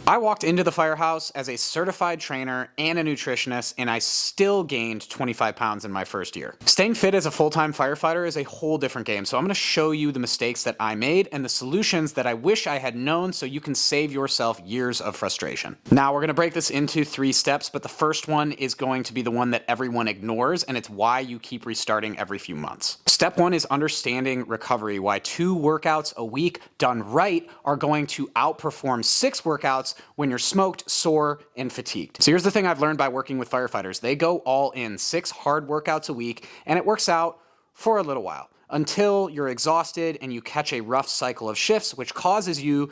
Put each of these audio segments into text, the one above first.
I walked into the firehouse as a certified trainer and a nutritionist, and I still gained 25 pounds in my first year. Staying fit as a full-time firefighter is a whole different game, so I'm going to show you the mistakes that I made and the solutions that I wish I had known so you can save yourself years of frustration. Now, we're going to break this into 3 steps, but the first one is going to be the one that everyone ignores, and it's why you keep restarting every few months. Step 1 is understanding recovery, why 2 workouts a week done right are going to outperform 6 workouts when you're smoked, sore, and fatigued. So here's the thing I've learned by working with firefighters. They go all in, 6 hard workouts a week, and it works out for a little while until you're exhausted and you catch a rough cycle of shifts, which causes you,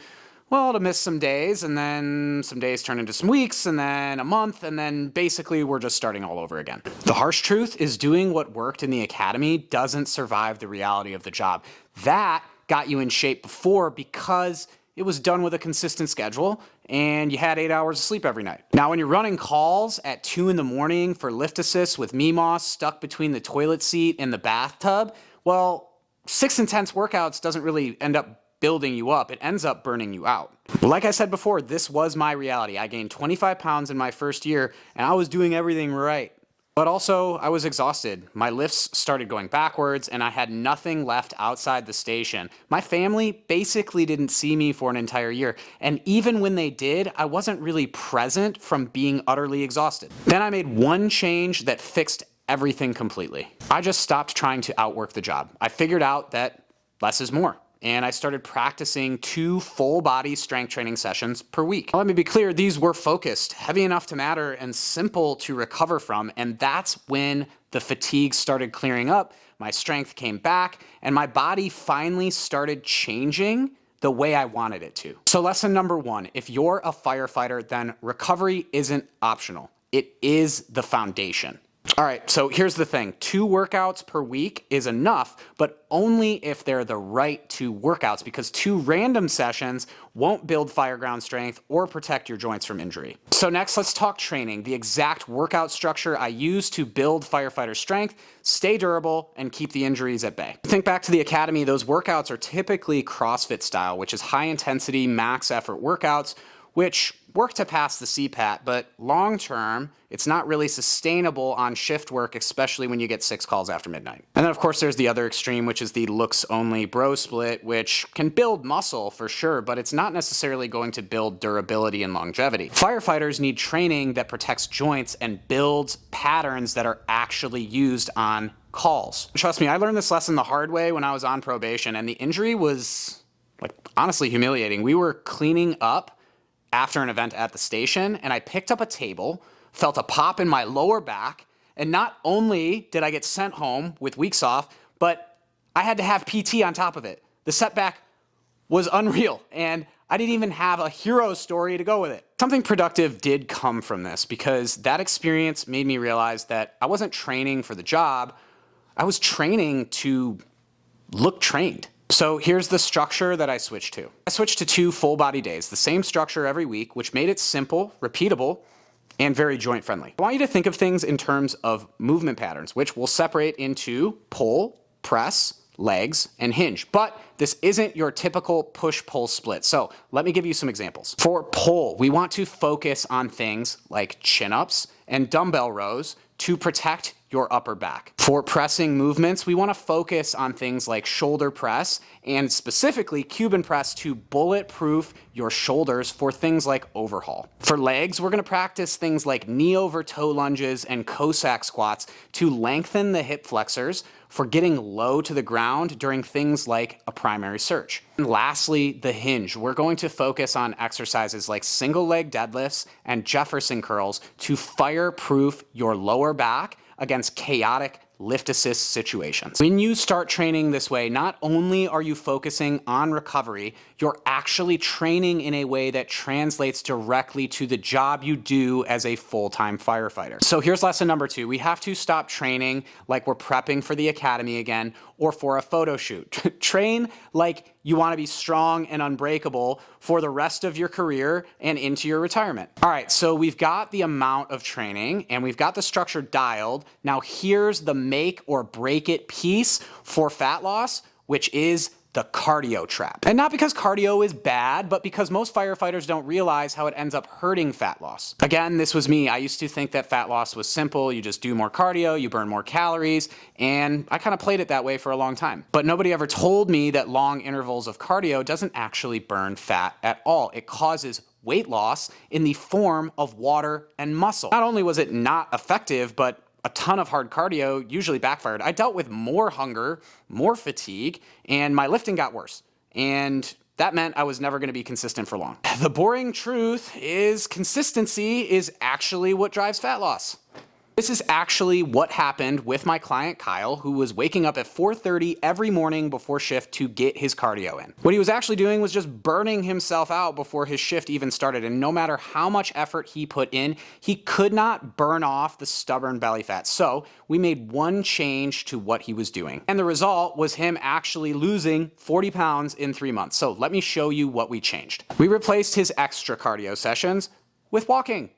well, to miss some days, and then some days turn into some weeks, and then a month, and then basically we're just starting all over again. The harsh truth is doing what worked in the academy doesn't survive the reality of the job. That got you in shape before because it was done with a consistent schedule and you had 8 hours of sleep every night. Now, when you're running calls at 2 in the morning for lift assists with MMOS stuck between the toilet seat and the bathtub, well, 6 intense workouts doesn't really end up building you up. It ends up burning you out. Like I said before, this was my reality. I gained 25 pounds in my first year and I was doing everything right. But also, I was exhausted. My lifts started going backwards, and I had nothing left outside the station. My family basically didn't see me for an entire year, and even when they did, I wasn't really present from being utterly exhausted. Then I made one change that fixed everything completely. I just stopped trying to outwork the job. I figured out that less is more. And I started practicing 2 full body strength training sessions per week. Let me be clear, these were focused, heavy enough to matter, and simple to recover from, and that's when the fatigue started clearing up, my strength came back, and my body finally started changing the way I wanted it to. So lesson number 1, if you're a firefighter, then recovery isn't optional. It is the foundation. All right, so here's the thing. 2 workouts per week is enough, but only if they're the right 2 workouts, because 2 random sessions won't build fireground strength or protect your joints from injury. So next, let's talk training, the exact workout structure I use to build firefighter strength, stay durable, and keep the injuries at bay. Think back to the academy, those workouts are typically CrossFit style, which is high intensity, max effort workouts, which work to pass the CPAT, but long term, it's not really sustainable on shift work, especially when you get 6 calls after midnight. And then of course there's the other extreme, which is the looks only bro split, which can build muscle for sure, but it's not necessarily going to build durability and longevity. Firefighters need training that protects joints and builds patterns that are actually used on calls. Trust me, I learned this lesson the hard way when I was on probation, and the injury was, like, honestly humiliating. We were cleaning up after an event at the station, and I picked up a table, felt a pop in my lower back, and not only did I get sent home with weeks off, but I had to have PT on top of it. The setback was unreal, and I didn't even have a hero story to go with it. Something productive did come from this, because that experience made me realize that I wasn't training for the job, I was training to look trained. So here's the structure that I switched to. I switched to 2 full body days, the same structure every week, which made it simple, repeatable, and very joint friendly. I want you to think of things in terms of movement patterns, which we'll separate into pull, press, legs, and hinge. But this isn't your typical push-pull split. So let me give you some examples. For pull, we want to focus on things like chin-ups and dumbbell rows to protect your upper back. For pressing movements, we want to focus on things like shoulder press and specifically Cuban press to bulletproof your shoulders for things like overhaul. For legs, we're going to practice things like knee over toe lunges and Cossack squats to lengthen the hip flexors for getting low to the ground during things like a primary search. And lastly, the hinge. We're going to focus on exercises like single leg deadlifts and Jefferson curls to fireproof your lower back against chaotic lift assist situations. When you start training this way, not only are you focusing on recovery, you're actually training in a way that translates directly to the job you do as a full-time firefighter. So here's lesson number 2. We have to stop training like we're prepping for the academy again or for a photo shoot. Train like you want to be strong and unbreakable for the rest of your career and into your retirement. All right, so we've got the amount of training and we've got the structure dialed. Now here's the make or break it piece for fat loss, which is the cardio trap. And not because cardio is bad, but because most firefighters don't realize how it ends up hurting fat loss. Again, this was me. I used to think that fat loss was simple. You just do more cardio, you burn more calories, and I kind of played it that way for a long time. But nobody ever told me that long intervals of cardio doesn't actually burn fat at all. It causes weight loss in the form of water and muscle. Not only was it not effective, but a ton of hard cardio usually backfired. I dealt with more hunger, more fatigue, and my lifting got worse. And that meant I was never going to be consistent for long. The boring truth is consistency is actually what drives fat loss. This is actually what happened with my client Kyle, who was waking up at 4:30 every morning before shift to get his cardio in. What he was actually doing was just burning himself out before his shift even started, and no matter how much effort he put in, he could not burn off the stubborn belly fat. So we made one change to what he was doing, and the result was him actually losing 40 pounds in 3 months. So let me show you what we changed. We replaced his extra cardio sessions with walking.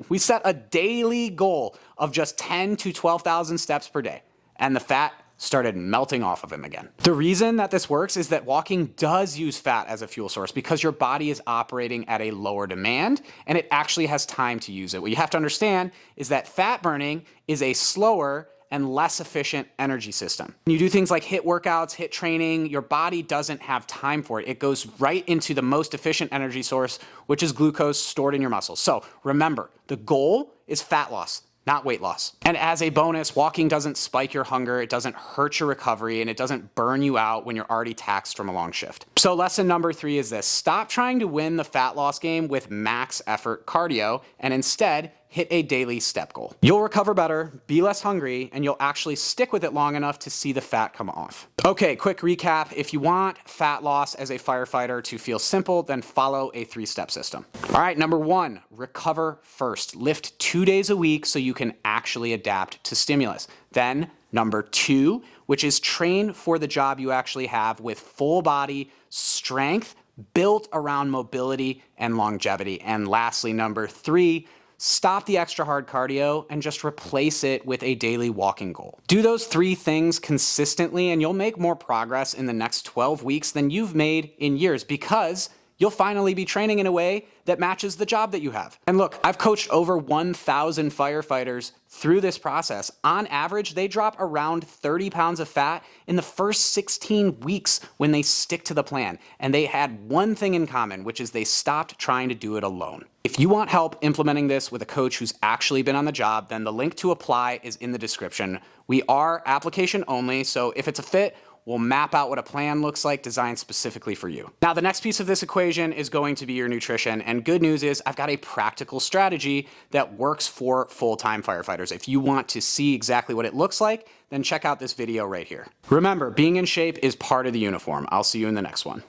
We set a daily goal of just 10 to 12,000 steps per day, and the fat started melting off of him again. The reason that this works is that walking does use fat as a fuel source because your body is operating at a lower demand and it actually has time to use it. What you have to understand is that fat burning is a slower and less efficient energy system. When you do things like HIIT workouts, HIIT training, your body doesn't have time for it. It goes right into the most efficient energy source, which is glucose stored in your muscles. So remember, the goal is fat loss, not weight loss. And as a bonus, walking doesn't spike your hunger, it doesn't hurt your recovery, and it doesn't burn you out when you're already taxed from a long shift. So lesson number 3 is this: stop trying to win the fat loss game with max effort cardio, and instead hit a daily step goal. You'll recover better, be less hungry, and you'll actually stick with it long enough to see the fat come off. Okay, quick recap. If you want fat loss as a firefighter to feel simple, then follow a 3-step system. All right, number 1, recover first. Lift 2 days a week so you can actually adapt to stimulus. Then number 2, which is train for the job you actually have with full body strength built around mobility and longevity. And lastly, number 3, stop the extra hard cardio and just replace it with a daily walking goal. Do those 3 things consistently and you'll make more progress in the next 12 weeks than you've made in years, because you'll finally be training in a way that matches the job that you have. And look, I've coached over 1,000 firefighters through this process. On average, they drop around 30 pounds of fat in the first 16 weeks when they stick to the plan. And they had one thing in common, which is they stopped trying to do it alone. If you want help implementing this with a coach who's actually been on the job, then the link to apply is in the description. We are application only, so if it's a fit, we'll map out what a plan looks like designed specifically for you. Now, the next piece of this equation is going to be your nutrition. And good news is I've got a practical strategy that works for full-time firefighters. If you want to see exactly what it looks like, then check out this video right here. Remember, being in shape is part of the uniform. I'll see you in the next one.